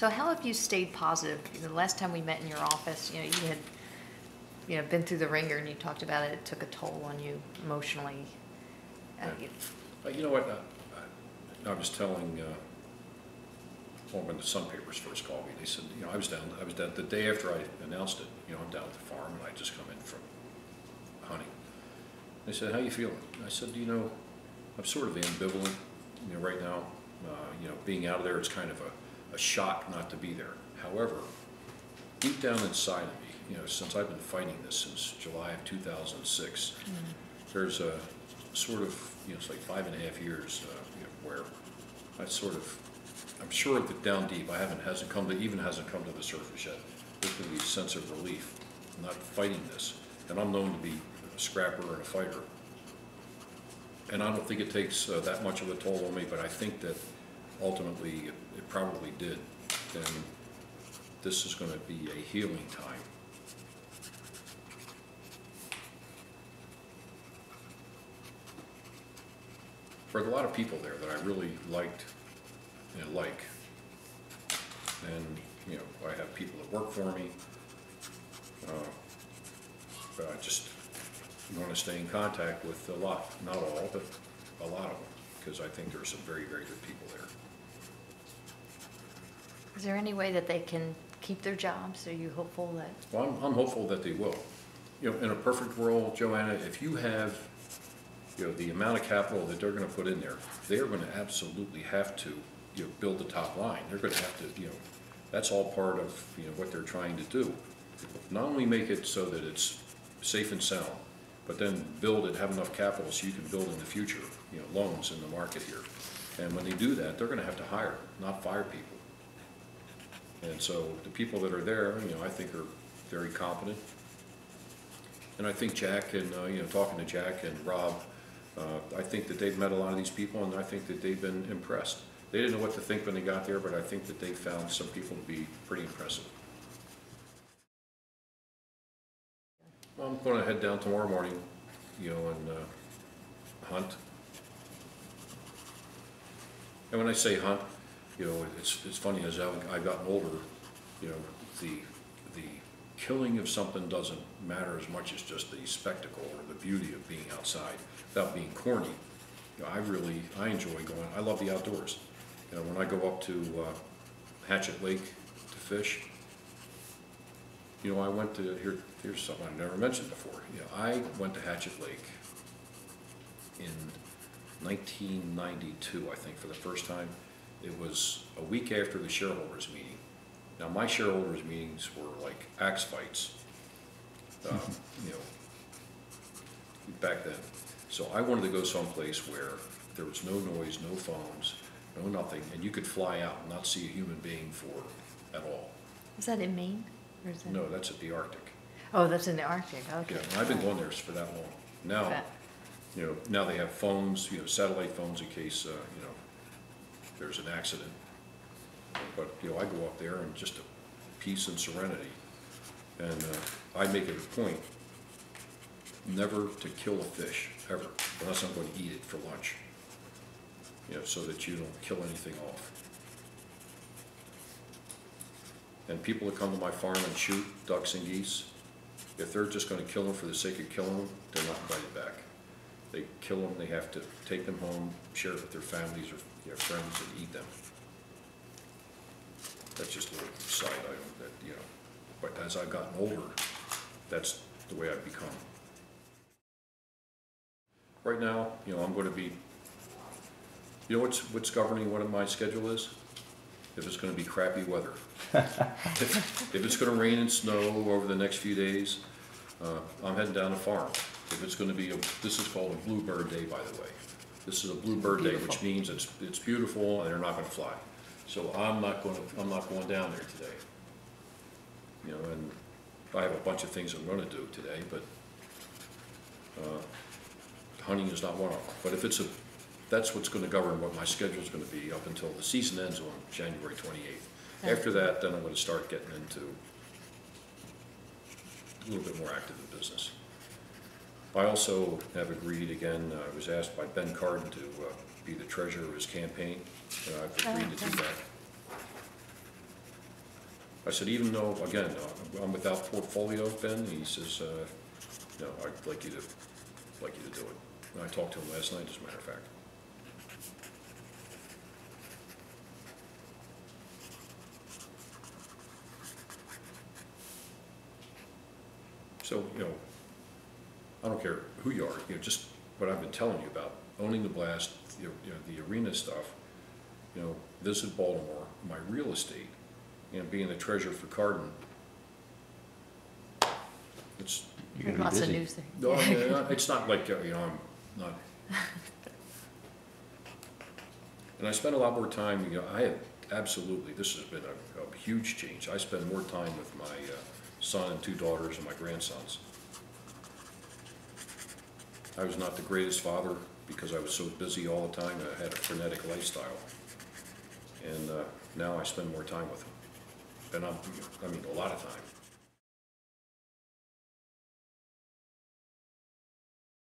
So how have you stayed positive? The last time we met in your office, you had, been through the ringer, and you talked about it. It took a toll on you emotionally. You know what? I was telling when the Sun Papers first called me, they said, I was down the day after I announced it. I'm down at the farm, and I just come in from hunting. They said, "How you feeling?" I said, I'm sort of ambivalent. Right now, being out of there, it's kind of a shock not to be there. However, deep down inside of me, since I've been fighting this since July of 2006, there's a sort of, it's like 5.5 years where I'm sure that down deep, hasn't come to the surface yet. There's going to be a sense of relief, not fighting this. And I'm known to be a scrapper and a fighter. And I don't think it takes that much of a toll on me, but I think that ultimately it probably did. And this is going to be a healing time. For a lot of people there that I really liked and like. And, I have people that work for me. But I just want to stay in contact with a lot, not all, but a lot of them, because I think there are some very, very good people there. Is there any way that they can keep their jobs? Are you hopeful that? Well, I'm hopeful that they will. In a perfect world, Joanna, if you have, the amount of capital that they're going to put in there, they're going to absolutely have to, build the top line. They're going to have to, that's all part of, what they're trying to do. Not only make it so that it's safe and sound, but then build it, have enough capital so you can build in the future, loans in the market here. And when they do that, they're going to have to hire, not fire people. And so the people that are there, I think are very competent. And I think Jack and, talking to Jack and Rob, I think that they've met a lot of these people, and I think that they've been impressed. They didn't know what to think when they got there, but I think that they found some people to be pretty impressive. Well, I'm going to head down tomorrow morning, and hunt. And when I say hunt, it's funny, as I've gotten older, the killing of something doesn't matter as much as just the spectacle or the beauty of being outside. Without being corny, I enjoy going. I love the outdoors. When I go up to Hatchet Lake to fish, I went to here's something I've never mentioned before. I went to Hatchet Lake in 1992, I think, for the first time. It was a week after the shareholders meeting. Now, my shareholders meetings were like axe fights, back then. So I wanted to go someplace where there was no noise, no phones, no nothing, and you could fly out and not see a human being at all. Is that in Maine? Or is that... No, that's at the Arctic. Oh, that's in the Arctic. Okay. Yeah, and I've been going there for that long. Now, now they have phones, satellite phones in case, there's an accident. But, I go up there and just a peace and serenity. And I make it a point never to kill a fish, ever, unless I'm going to eat it for lunch. So that you don't kill anything off. And people that come to my farm and shoot ducks and geese, if they're just going to kill them for the sake of killing them, they're not invited back. They kill them, they have to take them home, share it with their families or their friends, and eat them. That's just a little side item that, but as I've gotten older, that's the way I've become. Right now, I'm going to be, what's governing what my schedule is? If it's going to be crappy weather. if it's going to rain and snow over the next few days, I'm heading down the farm. If it's going to be this is called a bluebird day, by the way. This is a bluebird day, which means it's beautiful and they're not going to fly. So I'm not going down there today. And I have a bunch of things I'm going to do today, but hunting is not one of them. But if that's what's going to govern what my schedule is going to be up until the season ends on January 28th. After that, then I'm going to start getting into a little bit more active in business. I also have agreed, again, I was asked by Ben Cardin to be the treasurer of his campaign, and I've agreed to do that. I said, even though, again, I'm without portfolio, Ben, he says, no, I'd like you to do it. And I talked to him last night, as a matter of fact. So, I don't care who you are, just what I've been telling you about, owning the Blast, the arena stuff, visit Baltimore, my real estate, being the treasurer for Cardin. It's, You're gonna be Lots of busy. news there. no, it's not like, I'm not. And I spend a lot more time, I have, absolutely, this has been a huge change. I spend more time with my son and 2 daughters and my grandsons. I was not the greatest father because I was so busy all the time. I had a frenetic lifestyle. And now I spend more time with them. And a lot of time.